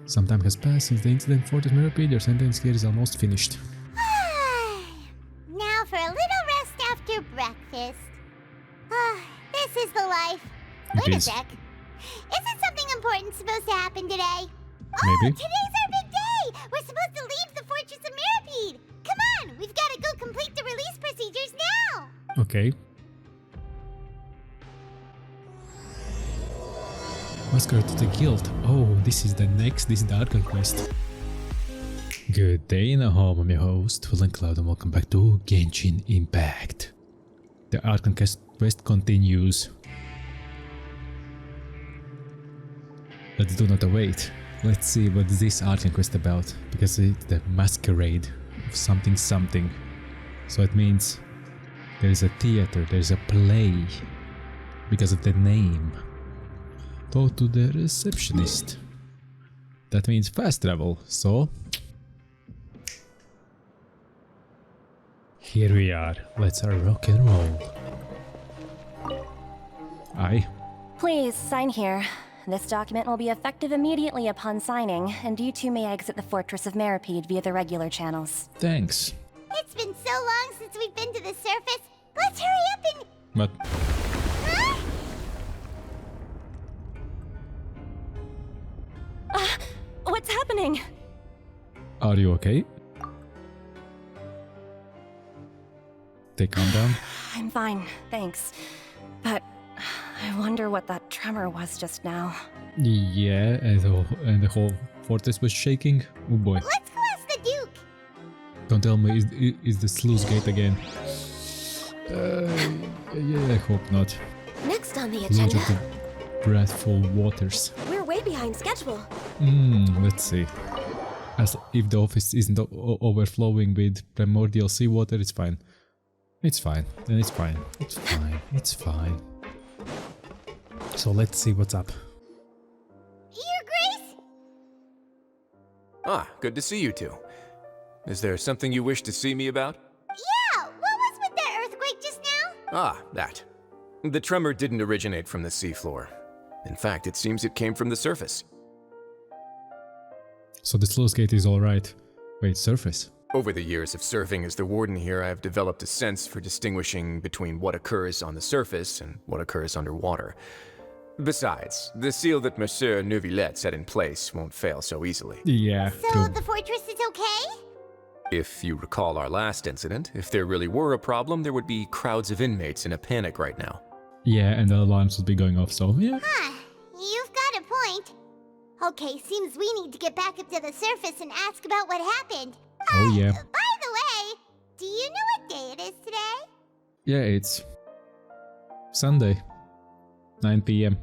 Some time has passed since the incident. Fortress Mascarade, your sentence here is almost finished. Now for a little rest after breakfast. This is the life. Wait a sec. Isn't something important supposed to happen today? Oh, Maybe. today's our big day! We're supposed to leave the Fortress of Mascarade! Come on! We've got to go complete the release procedures now! Okay. Mascarade to the guild. Oh, this is the Archon quest. Good day in a home, I'm your host, VillainCloud, and welcome back to Genshin Impact. The Archon quest continues. Let's do not await. Let's see what this Archon quest about, because it's the Mascarade of something. So it means there is a theater, there is a play, because of the name. Talk to the receptionist. That means fast travel, so here we are. Let's rock and roll. Aye. Please sign here. This document will be effective immediately upon signing, and you two may exit the Fortress of Mascarade via the regular channels. Thanks. It's been so long since we've been to the surface. Let's hurry up and... But Huh? What's happening? are you okay? Calm down. I'm fine, thanks. But I wonder what that tremor was just now. Yeah, and the whole fortress was shaking. Oh boy. Let's go ask the Duke. Don't tell me is the sluice gate again. Yeah, I hope not. Next on the Lodge agenda, of the Breathful Waters. we're way behind schedule. Let's see. As if the office isn't overflowing with primordial seawater, it's fine. It's fine. Then it's fine. It's fine. It's fine. So let's see what's up. Your Grace? Ah, good to see you two. Is there something you wish to see me about? Yeah, what was with that earthquake just now? Ah, that. The tremor didn't originate from the seafloor. In fact, it seems it came from the surface. So the sluice gate is alright. Wait, surface? Over the years of serving as the warden here, I've developed a sense for distinguishing between what occurs on the surface and what occurs underwater. Besides, the seal that Monsieur Neuvillette set in place won't fail so easily. Yeah, So true. the fortress is okay? If you recall our last incident, if there really were a problem, there would be crowds of inmates in a panic right now. Yeah, and the alarms would be going off, so yeah. Huh, you've got a point. Okay, seems we need to get back up to the surface and ask about what happened. Oh yeah. By the way, do you know what day it is today? Yeah, it's Sunday, 9 p.m.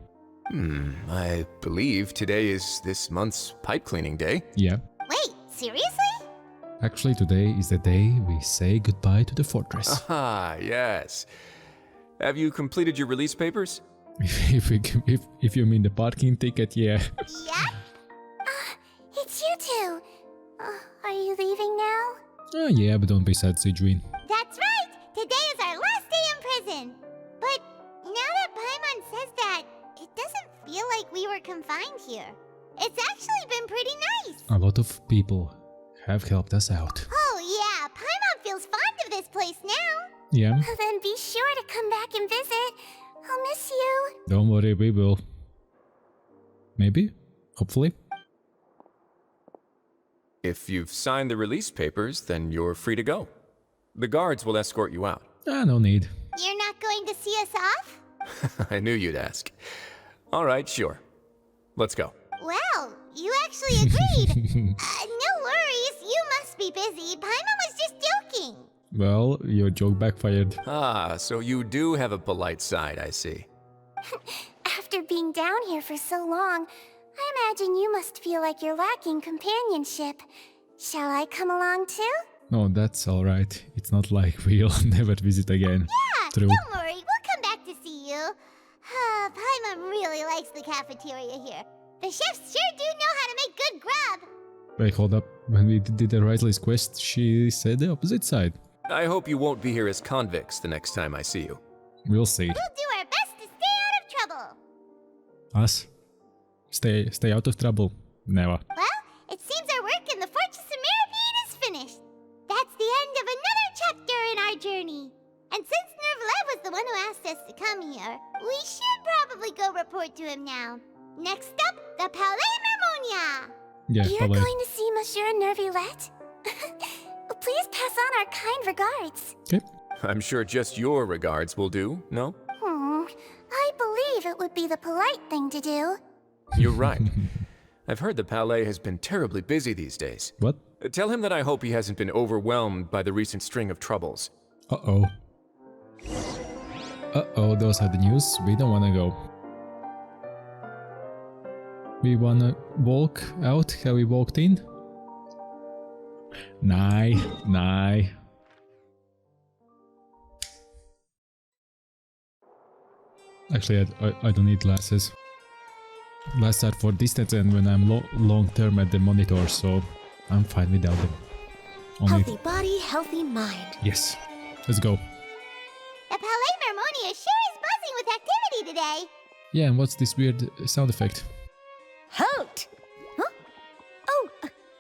I believe today is this month's pipe cleaning day. Yeah. Wait, seriously? Actually, today is the day we say goodbye to the fortress. Ah, yes. Have you completed your release papers? if you mean the parking ticket, yeah. Yeah? It's you two. Are you leaving now? Oh yeah, but don't be sad, Sigewin. That's right! Today is our last day in prison! But now that Paimon says that, it doesn't feel like we were confined here. It's actually been pretty nice! A lot of people have helped us out. Oh yeah, Paimon feels fond of this place now! Yeah, Then be sure to come back and visit. I'll miss you. don't worry, we will. Maybe? Hopefully? If you've signed the release papers, then you're free to go. The guards will escort you out. No need. You're not going to see us off? I knew you'd ask. All right, sure. Let's go. Well, you actually agreed! No worries, you must be busy. Paimon was just joking! Well, your joke backfired. Ah, so you do have a polite side, I see. After being down here for so long, I imagine you must feel like you're lacking companionship. Shall I come along too? No, that's alright. It's not like we'll never visit again. Yeah, True. don't worry, we'll come back to see you. Paimon really likes the cafeteria here. The chefs sure do know how to make good grub. Wait, hold up. When we did the Riley's quest, she said the opposite side. I hope you won't be here as convicts the next time I see you. We'll see. We'll do our best to stay out of trouble. Us? Stay out of trouble? Never. Well, report to him now. Next up, the Palais Mermonia! Yeah, You're probably. going to see Monsieur Nervilette? Please pass on our kind regards. Okay. I'm sure just your regards will do, no? I believe it would be the polite thing to do. You're right. I've heard the Palais has been terribly busy these days. What? Tell him that I hope he hasn't been overwhelmed by the recent string of troubles. Uh-oh. Uh-oh, those are the news. We don't wanna go. We wanna walk out how we walked in? Nah. Actually, I don't need glasses. Glasses are for distance and when I'm long term at the monitor, so I'm fine without them. Only... Healthy body, healthy mind. Yes. Let's go. The Palais Mermonia sure is buzzing with activity today. Yeah, and what's this weird sound effect? Halt! Huh? Oh,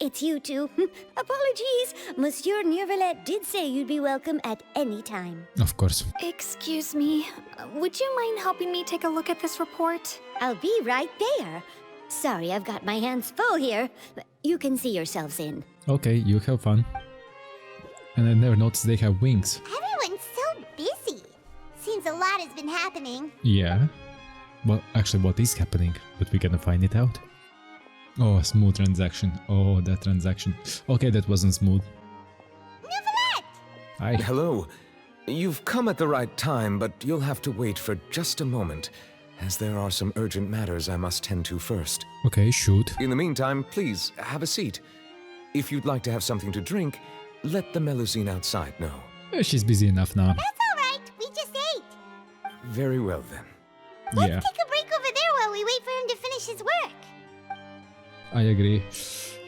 it's you two. Apologies. Monsieur Nervilette did say you'd be welcome at any time. Of course. Excuse me, would you mind helping me take a look at this report? I'll be right there. Sorry, I've got my hands full here. You can see yourselves in. Okay, you have fun. And I never noticed they have wings. Everyone's so busy. Seems a lot has been happening. Yeah. Well, actually, what is happening? But we're gonna find it out. Oh, a smooth transaction. Oh, that transaction. Okay, that wasn't smooth. Nervilette! Hi. Hello. You've come at the right time, but you'll have to wait for just a moment, as there are some urgent matters I must tend to first. Okay, shoot. In the meantime, please, have a seat. If you'd like to have something to drink, let the Melusine outside know. She's busy enough now. That's alright, we just ate. Very well, then. Yeah, Let's take a break over there while we wait for him to finish his work. I agree.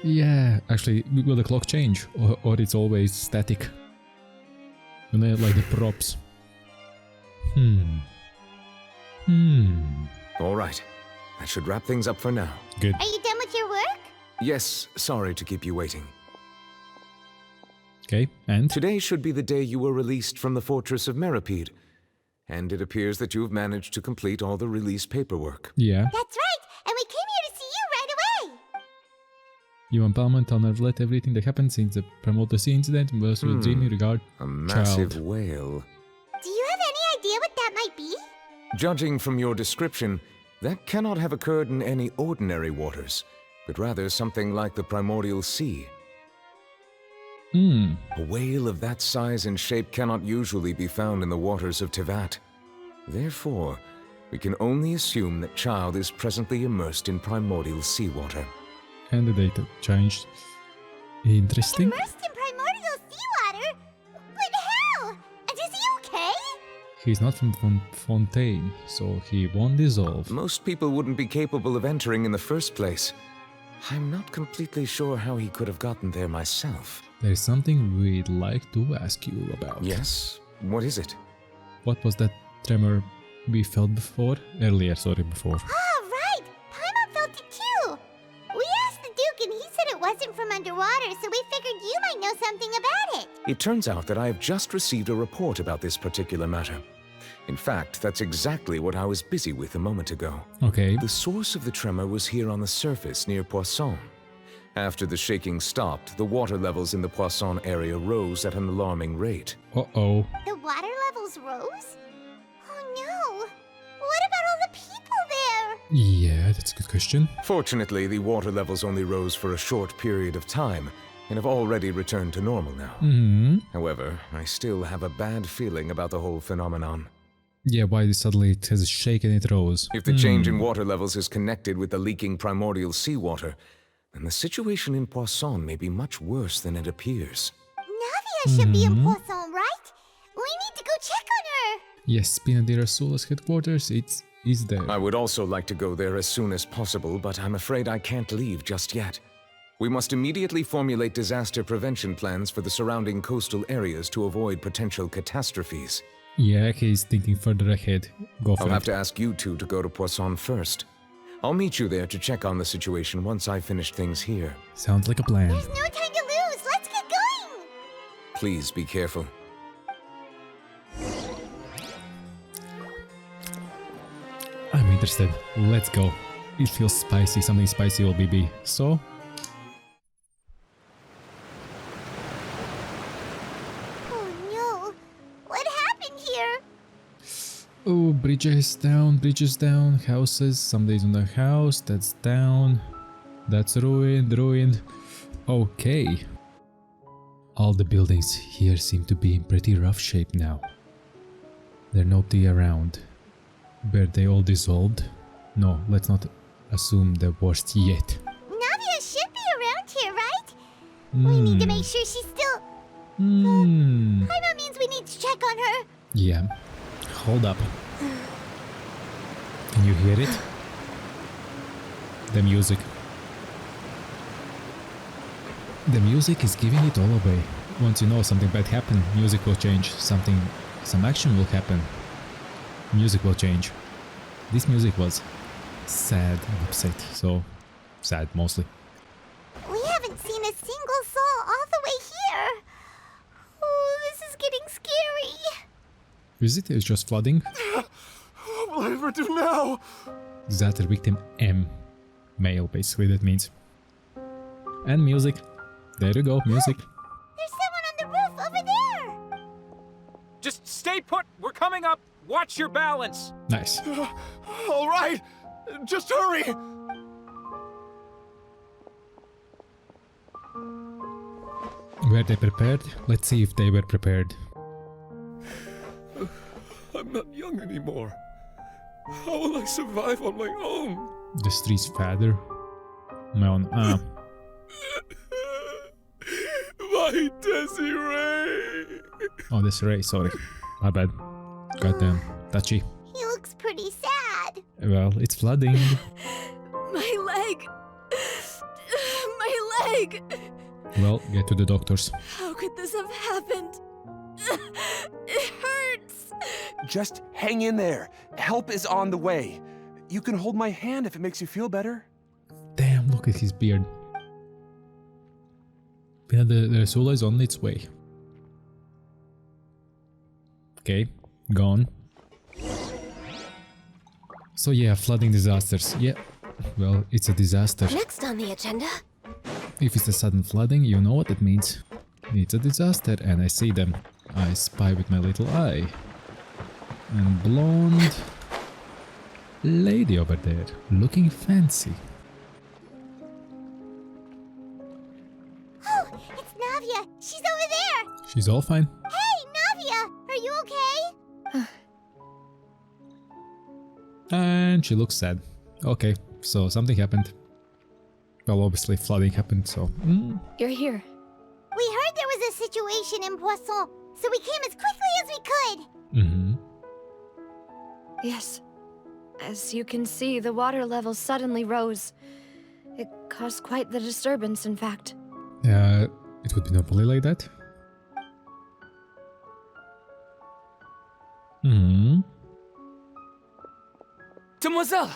Yeah, actually, will the clock change? Or it's always static? You know, like the props. All right. That should wrap things up for now. Good. Are you done with your work? Yes, sorry to keep you waiting. Okay, and? Today should be the day you were released from the Fortress of Meripede, and it appears that you've managed to complete all the release paperwork. Yeah. That's right, and we came here to see you right away. You empowerment on Nervilette everything that happened since the Promoter C incident was with dreamy regard. A massive Child. whale. Do you have any idea what that might be? Judging from your description, that cannot have occurred in any ordinary waters, but rather something like the primordial sea. A whale of that size and shape cannot usually be found in the waters of Tevat. Therefore, we can only assume that Child is presently immersed in primordial seawater. And the data changed. Interesting. Immersed in primordial seawater? But how? And is he okay? He's not from Fontaine, so he won't dissolve. Most people wouldn't be capable of entering in the first place. I'm not completely sure how he could have gotten there myself. There's something we'd like to ask you about. Yes? What is it? What was that tremor we felt before? Earlier, sorry, before. Oh, right! Paimon felt it too! We asked the Duke and he said it wasn't from underwater, so we figured you might know something about it. It turns out that I have just received a report about this particular matter. In fact, that's exactly what I was busy with a moment ago. Okay. The source of the tremor was here on the surface near Poisson. After the shaking stopped, the water levels in the Poisson area rose at an alarming rate. Uh-oh. The water levels rose? Oh no! What about all the people there? Yeah, that's a good question. Fortunately, the water levels only rose for a short period of time and have already returned to normal now. However, I still have a bad feeling about the whole phenomenon. Yeah, why suddenly it has shaken, it rose. If the change in water levels is connected with the leaking primordial seawater, then the situation in Poisson may be much worse than it appears. Navia should be in Poisson, right? We need to go check on her! Yes, Spinadera Sola's headquarters, is there. I would also like to go there as soon as possible, but I'm afraid I can't leave just yet. We must immediately formulate disaster prevention plans for the surrounding coastal areas to avoid potential catastrophes. Yeah, he's thinking further ahead. Go for I'll it. have to ask you two to go to Poisson first. I'll meet you there to check on the situation once I've finished things here. Sounds like a plan. There's no time to lose! Let's get going! Please be careful. I mean, interested. Let's go. It feels spicy. Something spicy will be. So... Oh no. What happened here? Oh, bridges down, houses. Somebody's on the house. That's down. That's ruined. Okay. All the buildings here seem to be in pretty rough shape now. There's nobody around. Were they all dissolved? No, let's not assume the worst yet. Navia should be around here, right? We need to make sure she's still... Paimon means we need to check on her. Yeah. Hold up. Can you hear it? The music. The music is giving it all away. Once you know something bad happened, music will change. Some action will happen. Music will change. This music was sad and upset, so sad mostly. We haven't seen a single soul all the way here. Oh, this is getting scary. Is it? It's just flooding? What will I ever do now? Disaster victim M. Male, basically, that means. And music. There you go, music. There's someone on the roof over there. Just stay put! We're coming up! Watch your balance! Nice. All right, just hurry. Were they prepared? Let's see if they were prepared. I'm not young anymore. How will I survive on my own? The street's father. My own. My Desiree! Oh, Desiree, sorry. My bad. Goddamn. Touchy. He looks pretty sad. Well, it's flooding. My leg! My leg! Well, get to the doctors. How could this have happened? It hurts! Just hang in there. Help is on the way. You can hold my hand if it makes you feel better. Damn, look at his beard. Yeah, the Sula is on its way. Okay, gone. So yeah, flooding disasters. Yeah, well, it's a disaster. Next on the agenda. If it's a sudden flooding, you know what it means. It's a disaster, and I see them. I spy with my little eye. And blonde lady over there, looking fancy. Oh, it's Navia. She's over there. She's all fine. Hey, Navia. Are you okay? And she looks sad. Okay, so something happened. Well, obviously flooding happened, so... You're here. We heard there was a situation in Poisson, so we came as quickly as we could. Yes. As you can see, the water level suddenly rose. It caused quite the disturbance, in fact. It would be normally like that? Demoiselle!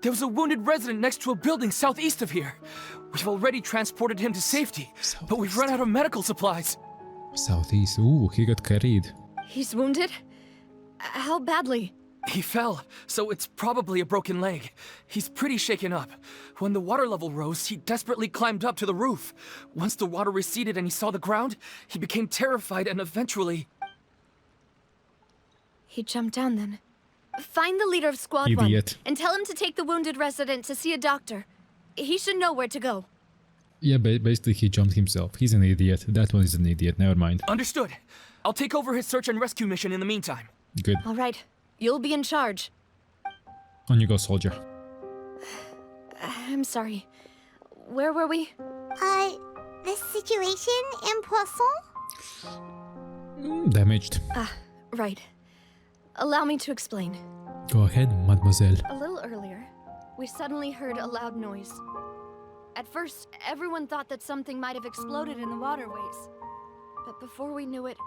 There was a wounded resident next to a building southeast of here. We've already transported him to safety, but we've run out of medical supplies. Southeast. Ooh, he got carried. He's wounded? How badly? He fell, so it's probably a broken leg. He's pretty shaken up. When the water level rose, he desperately climbed up to the roof. Once the water receded and he saw the ground, he became terrified and eventually... He jumped down then. Find the leader of Squad Idiot. 1 and tell him to take the wounded resident to see a doctor. He should know where to go. Yeah, basically he jumped himself. He's an idiot. That one is an idiot. Never mind. Understood. I'll take over his search and rescue mission in the meantime. Good. All right. You'll be in charge. On you go, soldier. I'm sorry. Where were we? The situation in Poisson? Damaged. Right. Allow me to explain. Go ahead, mademoiselle. A little earlier, we suddenly heard a loud noise. At first, everyone thought that something might have exploded in the waterways. But before we knew it,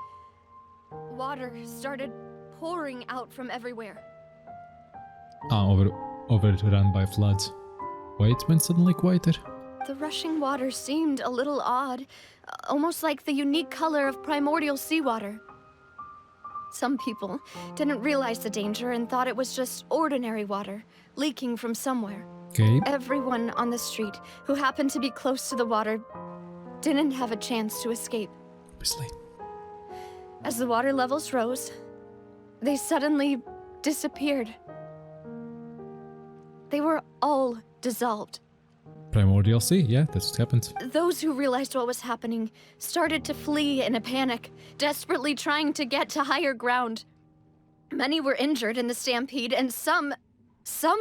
water started pouring out from everywhere. Overrun by floods. Why it went suddenly quieter? The rushing water seemed a little odd, almost like the unique color of primordial seawater. Some people didn't realize the danger and thought it was just ordinary water leaking from somewhere. Okay. Everyone on the street who happened to be close to the water didn't have a chance to escape. Obviously. As the water levels rose, they suddenly disappeared. They were all dissolved. Primordial Sea, yeah, that's what happened. Those who realized what was happening started to flee in a panic, desperately trying to get to higher ground. Many were injured in the stampede, and some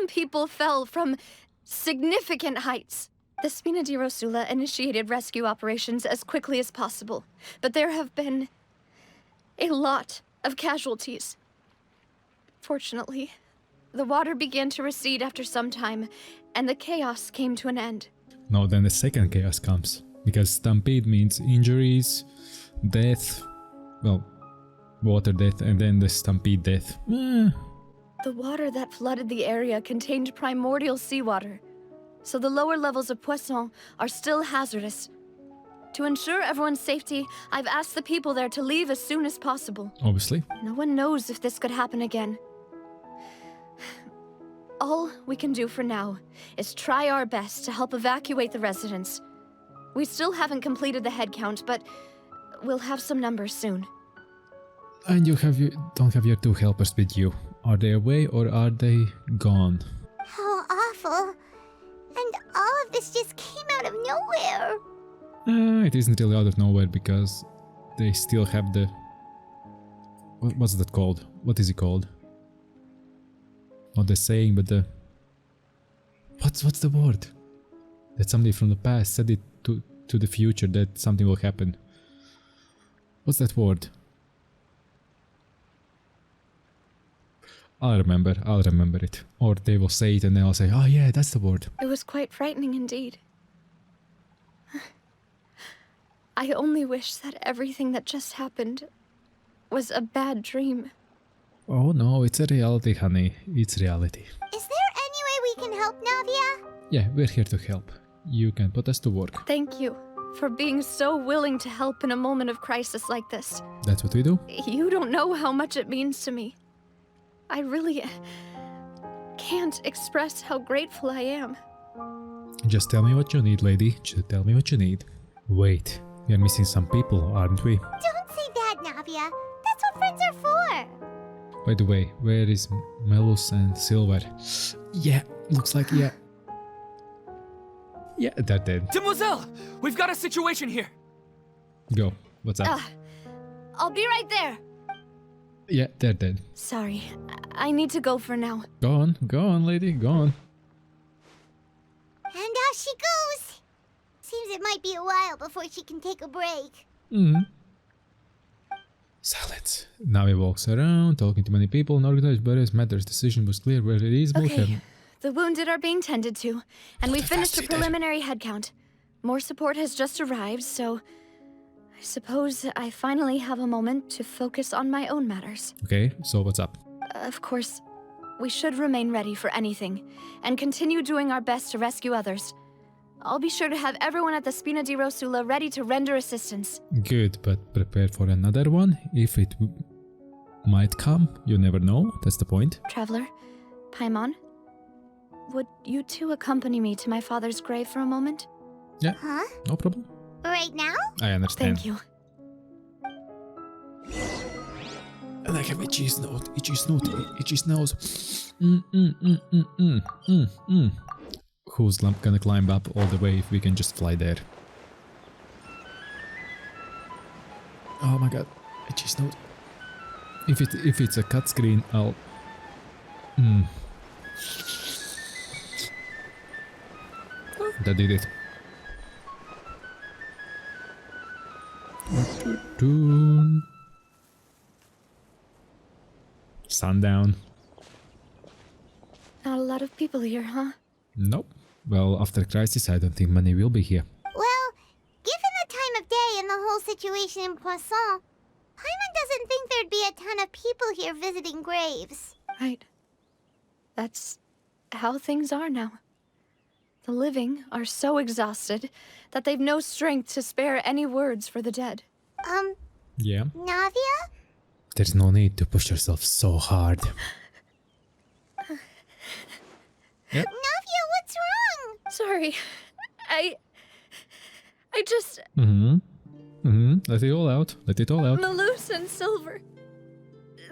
people fell from significant heights. The Spina di Rosula initiated rescue operations as quickly as possible, but there have been a lot of casualties. Fortunately, the water began to recede after some time, and the chaos came to an end. No, then the second chaos comes. Because stampede means injuries, death, well, water death, and then the stampede death. The water that flooded the area contained primordial seawater, so the lower levels of Poisson are still hazardous. To ensure everyone's safety, I've asked the people there to leave as soon as possible. Obviously. No one knows if this could happen again. All we can do for now is try our best to help evacuate the residents. We still haven't completed the head count, but we'll have some numbers soon. And don't have your two helpers with you. Are they away or are they gone? How awful. And all of this just came out of nowhere. It isn't really out of nowhere because they still have the... What's that called? What is it called? Not the saying, but the... What's the word? That somebody from the past said it to the future that something will happen. What's that word? I'll remember it. Or they will say it and then I'll say, oh yeah, that's the word. It was quite frightening indeed. I only wish that everything that just happened was a bad dream. Oh no, it's a reality, honey. It's reality. Is there any way we can help, Navia? Yeah, we're here to help. You can put us to work. Thank you for being so willing to help in a moment of crisis like this. That's what we do. You don't know how much it means to me. I really can't express how grateful I am. Just tell me what you need, lady. Just tell me what you need. Wait, we are missing some people, aren't we? Don't say that, Navia. That's what friends are for. By the way, where is Melus and Silver? Yeah, looks like yeah. Yeah, they're dead. Demoiselle! We've got a situation here! Go. What's up? I'll be right there. Yeah, they're dead. Sorry, I need to go for now. Go on, lady, go on. And off she goes. Seems it might be a while before she can take a break. Silence. Now he walks around, talking to many people, and organized various matters. Decision was clear where it is. Okay, the wounded are being tended to, and we finished the preliminary head count. More support has just arrived, so I suppose I finally have a moment to focus on my own matters. Okay, so what's up? Of course, we should remain ready for anything, and continue doing our best to rescue others. I'll be sure to have everyone at the Spina di Rosula ready to render assistance. Good, but prepare for another one. If it might come, you never know. That's the point. Traveler, Paimon, would you two accompany me to my father's grave for a moment? Yeah, Huh? no problem. Right now? I understand. Thank you. And I have itchy nose, itchy nose. Who's gonna climb up all the way if we can just fly there? Oh my god, itchy nose. If it's a cut screen, I'll... That did it. Sundown. Not a lot of people here, huh? Nope. Well, after crisis, I don't think many will be here. Well, given the time of day and the whole situation in Poisson, Paimon doesn't think there'd be a ton of people here visiting graves. Right. That's how things are now. The living are so exhausted that they've no strength to spare any words for the dead. Yeah. Navia? There's no need to push yourself so hard. Yep. Navia, what's wrong? Sorry. I just... Let it all out. Let it all out. Malus and Silver.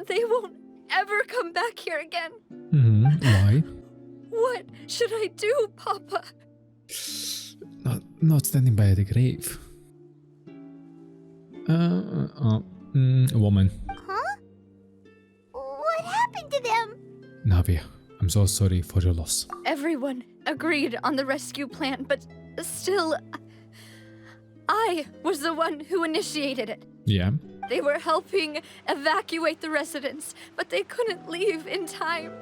They won't ever come back here again. Why? What should I do, Papa? Not standing by the grave. A woman. Huh? What happened to them? Navia, I'm so sorry for your loss. Everyone agreed on the rescue plan, but still, I was the one who initiated it. Yeah. They were helping evacuate the residents, but they couldn't leave in time.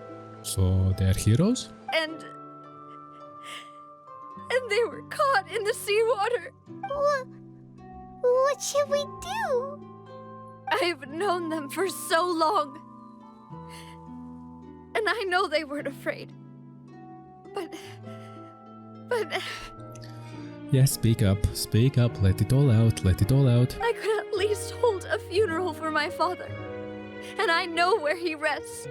So they're heroes? And they were caught in the seawater. What should we do? I've known them for so long. And I know they weren't afraid. But... Yeah, speak up, let it all out, let it all out. I could at least hold a funeral for my father. And I know where he rests.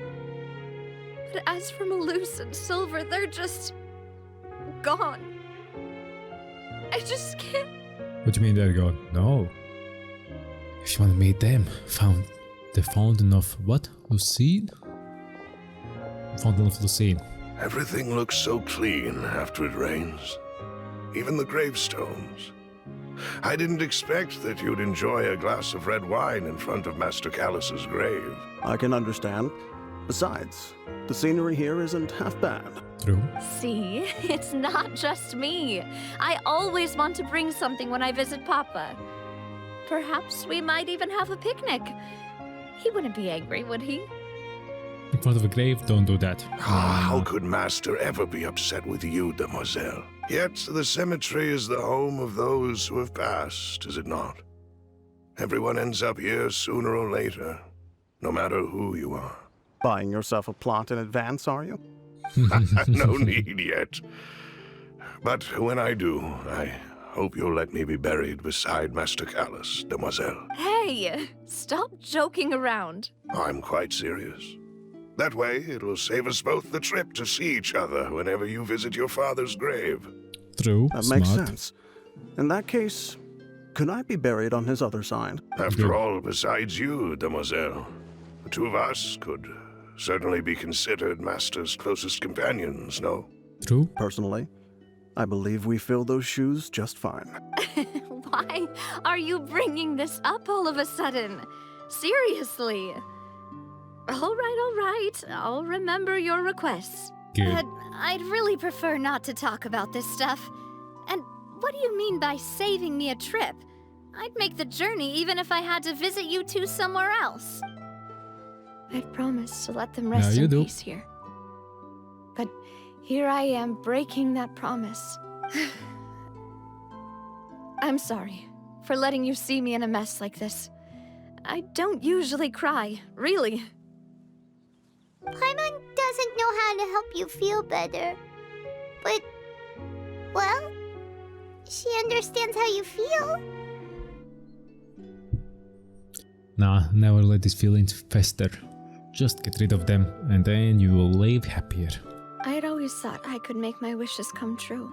But as for Malus and Silver, they're just... gone. I just can't... What do you mean they're gone? No. If you want to meet them, found the fountain of what? Lucine? Fountain of Lucine. Everything looks so clean after it rains. Even the gravestones. I didn't expect that you'd enjoy a glass of red wine in front of Master Callus's grave. I can understand. Besides, the scenery here isn't half bad. True. See, it's not just me. I always want to bring something when I visit Papa. Perhaps we might even have a picnic. He wouldn't be angry, would he? In front of a grave, don't do that. How could Master ever be upset with you, Demoiselle? Yet the cemetery is the home of those who have passed, is it not? Everyone ends up here sooner or later, no matter who you are. Buying yourself a plot in advance, are you? No need yet. But when I do, I hope you'll let me be buried beside Master Callus, Demoiselle. Hey, stop joking around. I'm quite serious. That way, it will save us both the trip to see each other whenever you visit your father's grave. True. That Smart. makes sense. In that case, could I be buried on his other side? After all, besides you, Demoiselle, the two of us could certainly be considered Master's closest companions, no? True. Personally, I believe we fill those shoes just fine. Why are you bringing this up all of a sudden? Seriously. All right. I'll remember your requests. Good. But I'd really prefer not to talk about this stuff. And what do you mean by saving me a trip? I'd make the journey even if I had to visit you two somewhere else. I'd promised to let them rest in peace here. But here I am breaking that promise. I'm sorry for letting you see me in a mess like this. I don't usually cry, really. Paimon doesn't know how to help you feel better. But, well, she understands how you feel. Nah, never let these feelings fester. Just get rid of them, and then you will live happier. I had always thought I could make my wishes come true.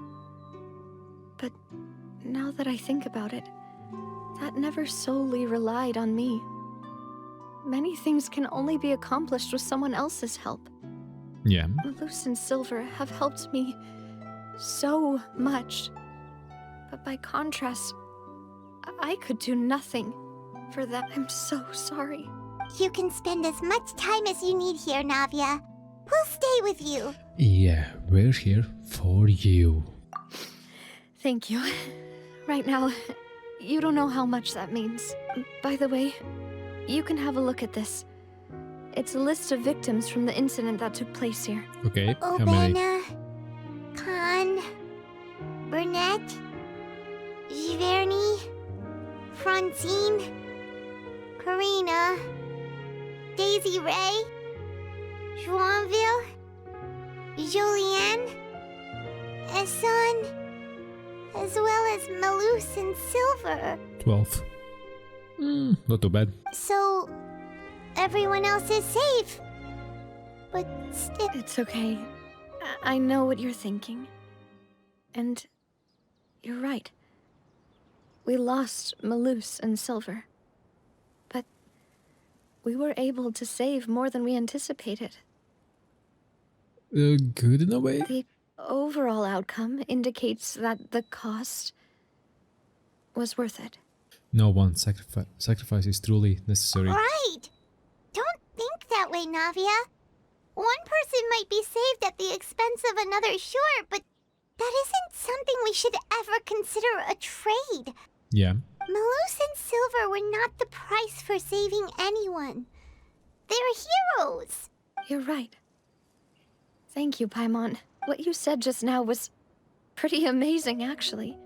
But now that I think about it, that never solely relied on me. Many things can only be accomplished with someone else's help. Yeah. Malus and Silver have helped me so much. But by contrast, I could do nothing for them. I'm so sorry. You can spend as much time as you need here, Navia. We'll stay with you. Yeah, we're here for you. Thank you. Right now, you don't know how much that means. By the way, you can have a look at this. It's a list of victims from the incident that took place here. Okay, how many? Obena, Khan, Burnett, Giverny, Francine, Karina, Daisy Ray, Joinville, Julianne, Esson, as well as Malus and Silver. 12. Not too bad. So, everyone else is safe. But still... It's okay. I know what you're thinking. And you're right. We lost Malus and Silver. But we were able to save more than we anticipated. Good in a way? The overall outcome indicates that the cost was worth it. No one sacrifice is truly necessary. Right! Don't think that way, Navia. One person might be saved at the expense of another, sure, but that isn't something we should ever consider a trade. Yeah. Malus and Silver were not the price for saving anyone. They're heroes. You're right. Thank you, Paimon. What you said just now was pretty amazing, actually.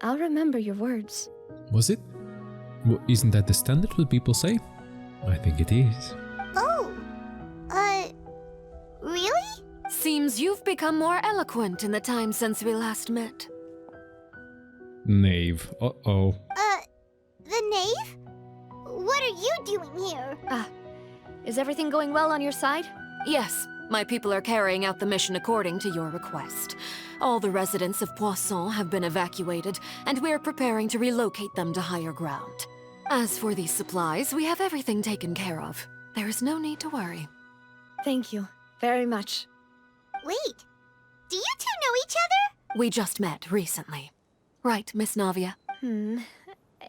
I'll remember your words. Was it? Well, isn't that the standard what people say? I think it is. Oh, really? Seems you've become more eloquent in the time since we last met. Knave. Uh-oh. The knave? What are you doing here? Is everything going well on your side? Yes, my people are carrying out the mission according to your request. All the residents of Poisson have been evacuated, and we're preparing to relocate them to higher ground. As for these supplies, we have everything taken care of. There is no need to worry. Thank you very much. Wait, do you two know each other? We just met recently. Right, Miss Navia?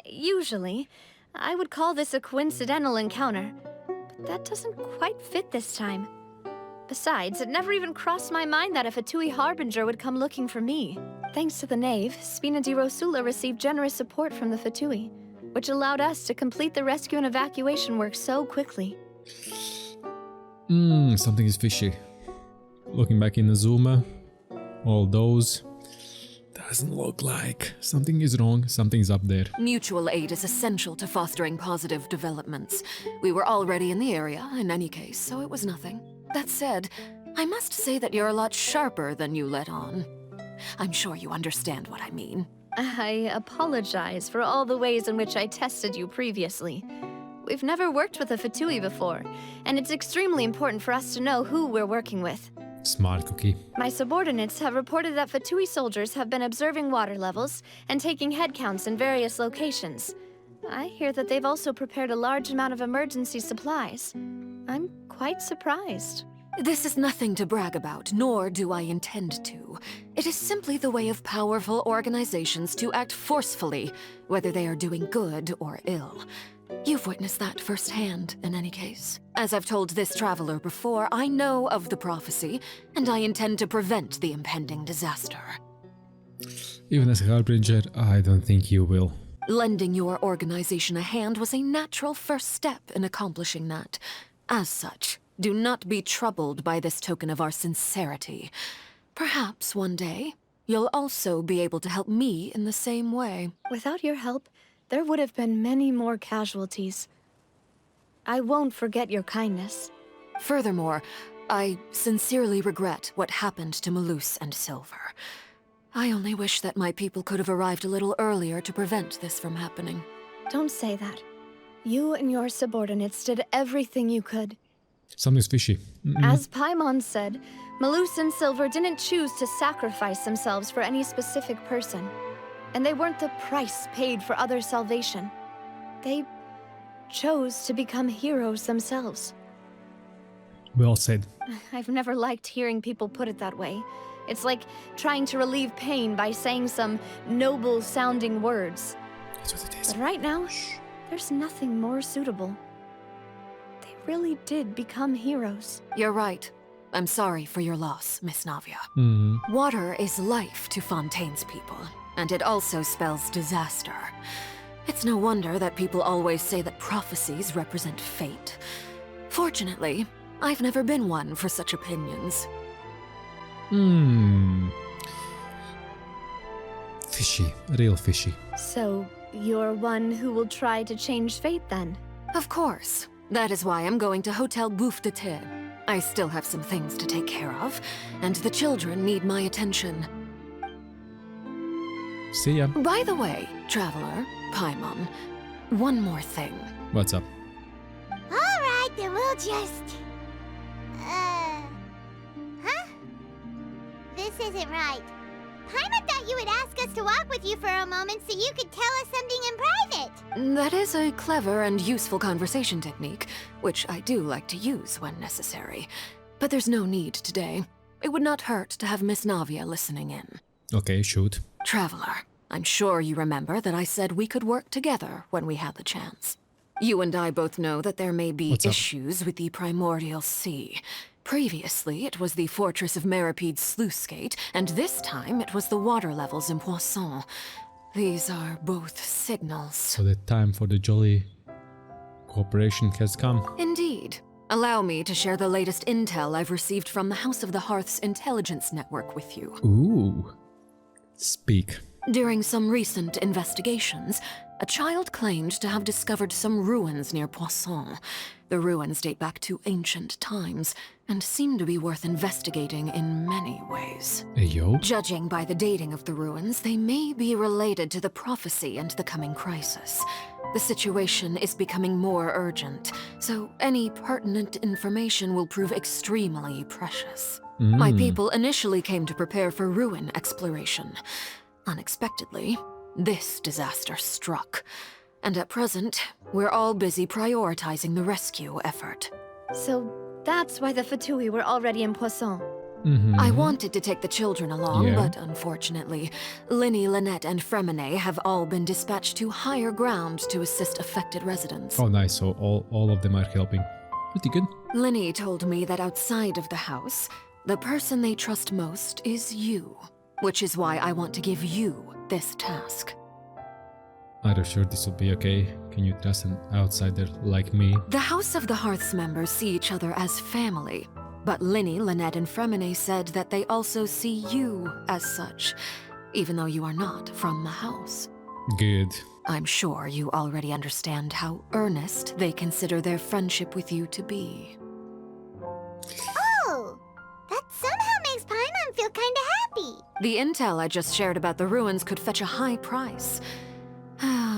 Usually, I would call this a coincidental encounter, but that doesn't quite fit this time. Besides, it never even crossed my mind that a Fatui Harbinger would come looking for me. Thanks to the Knave, Spina di Rosula received generous support from the Fatui, which allowed us to complete the rescue and evacuation work so quickly. Something is fishy. Looking back in Azuma, all those... Doesn't look like. Something is wrong, something's up there. Mutual aid is essential to fostering positive developments. We were already in the area, in any case, so it was nothing. That said, I must say that you're a lot sharper than you let on. I'm sure you understand what I mean. I apologize for all the ways in which I tested you previously. We've never worked with a Fatui before, and it's extremely important for us to know who we're working with. Smart cookie. My subordinates have reported that Fatui soldiers have been observing water levels and taking head counts in various locations. I hear that they've also prepared a large amount of emergency supplies. I'm quite surprised. This is nothing to brag about, nor do I intend to. It is simply the way of powerful organizations to act forcefully, whether they are doing good or ill. You've witnessed that firsthand, in any case. As I've told this traveler before, I know of the prophecy, and I intend to prevent the impending disaster. Even as a Harbinger, I don't think you will. Lending your organization a hand was a natural first step in accomplishing that. As such, do not be troubled by this token of our sincerity. Perhaps one day, you'll also be able to help me in the same way. Without your help, there would have been many more casualties. I won't forget your kindness. Furthermore, I sincerely regret what happened to Malus and Silver. I only wish that my people could have arrived a little earlier to prevent this from happening. Don't say that. You and your subordinates did everything you could. Something's fishy. As Paimon said, Malus and Silver didn't choose to sacrifice themselves for any specific person. And they weren't the price paid for other salvation. They chose to become heroes themselves. Well said. I've never liked hearing people put it that way. It's like trying to relieve pain by saying some noble-sounding words. That's what it is. But right now, there's nothing more suitable. They really did become heroes. You're right. I'm sorry for your loss, Miss Navia. Water is life to Fontaine's people, and it also spells disaster. It's no wonder that people always say that prophecies represent fate. Fortunately, I've never been one for such opinions. Fishy. Real fishy. So, you're one who will try to change fate then? Of course. That is why I'm going to Hotel Bouffe de Thé. I still have some things to take care of, and the children need my attention. See ya. By the way, traveler, Paimon, one more thing. What's up? just... Huh? This isn't right. Paimon thought you would ask us to walk with you for a moment so you could tell us something in private. That is a clever and useful conversation technique, which I do like to use when necessary. But there's no need today. It would not hurt to have Miss Navia listening in. Okay, shoot. Traveler, I'm sure you remember that I said we could work together when we had the chance. You and I both know that there may be issues with the Primordial Sea. Previously, it was the Fortress of Maripede's sluice gate, and this time it was the water levels in Poisson. These are both signals. So the time for the jolly cooperation has come. Indeed. Allow me to share the latest intel I've received from the House of the Hearth's intelligence network with you. Ooh. Speak. During some recent investigations, a child claimed to have discovered some ruins near Poisson. The ruins date back to ancient times and seem to be worth investigating in many ways. Ayo. Judging by the dating of the ruins, they may be related to the prophecy and the coming crisis. The situation is becoming more urgent, so any pertinent information will prove extremely precious. My people initially came to prepare for ruin exploration. Unexpectedly, this disaster struck. And at present, we're all busy prioritizing the rescue effort. So that's why the Fatui were already in Poisson. I wanted to take the children along, but unfortunately, Linny, Lynette, and Fremine have all been dispatched to higher ground to assist affected residents. Oh, nice. So all of them are helping. Pretty good. Linny told me that outside of the house, the person they trust most is you, which is why I want to give you this task. Are you sure this will be okay? Can you trust an outsider like me? The House of the Hearth's members see each other as family, but Linny, Lynette, and Fremine said that they also see you as such, even though you are not from the house. Good. I'm sure you already understand how earnest they consider their friendship with you to be. Oh, that somehow makes Paimon feel kinda happy. The intel I just shared about the ruins could fetch a high price.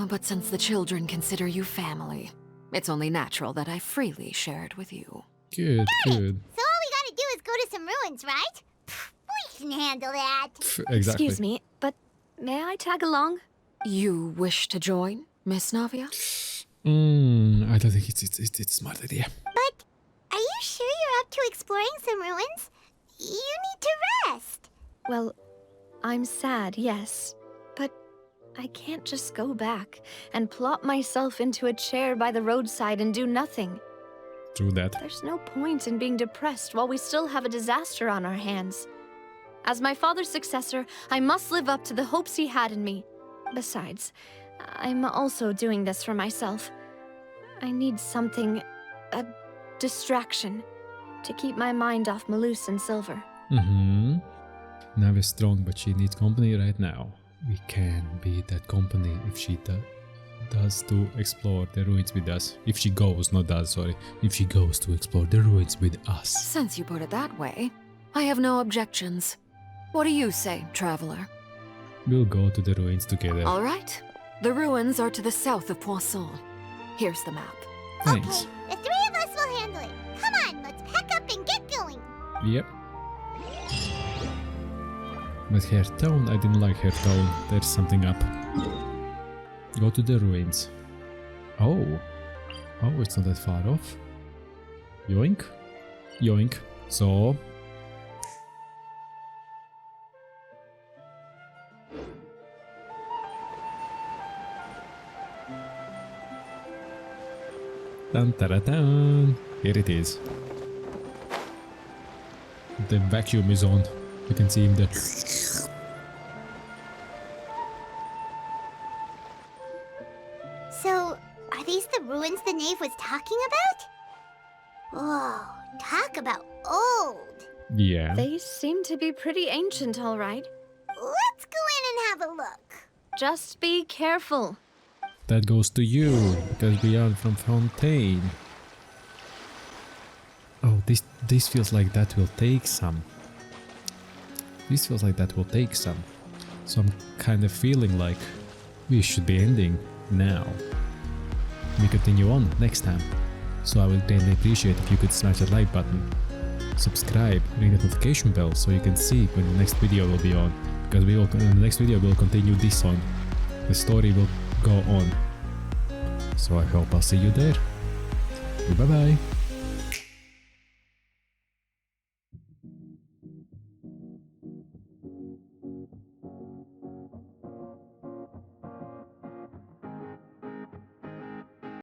But since the children consider you family, it's only natural that I freely share it with you. Good, good. So all we gotta do is go to some ruins, right? We can handle that. Exactly. Excuse me, but may I tag along? You wish to join, Miss Navia? I don't think it's a smart idea. But are you sure you're up to exploring some ruins? You need to rest. Well, I'm sad, yes. But I can't just go back and plop myself into a chair by the roadside and do nothing. True that. There's no point in being depressed while we still have a disaster on our hands. As my father's successor, I must live up to the hopes he had in me. Besides, I'm also doing this for myself. I need something, a distraction, to keep my mind off Malus and Silver. Nav is strong, but she needs company right now. We can be that company if she does to explore the ruins with us. If she goes, not does, sorry. If she goes to explore the ruins with us. Since you put it that way, I have no objections. What do you say, traveler? We'll go to the ruins together. All right. The ruins are to the south of Poisson. Here's the map. Thanks. Okay, the three of us will handle it. Come on, let's pack up and get going. Yep. But her tone, I didn't like her tone. There's something up. Go to the ruins. Oh, it's not that far off. Yoink. Yoink. So... Dun, ta, dun. Here it is. The vacuum is on. You can see him there. So, are these the ruins the knave was talking about? Whoa, talk about old. Yeah. They seem to be pretty ancient, all right. Let's go in and have a look. Just be careful. That goes to you, because we are from Fontaine. Oh, this feels like that will take some. This feels like that will take some. So I'm kind of feeling like we should be ending now. We continue on next time. So I would greatly appreciate if you could smash that like button, subscribe, ring the notification bell so you can see when the next video will be on. Because in the next video we'll continue this on. The story will go on. So I hope I'll see you there. Bye bye.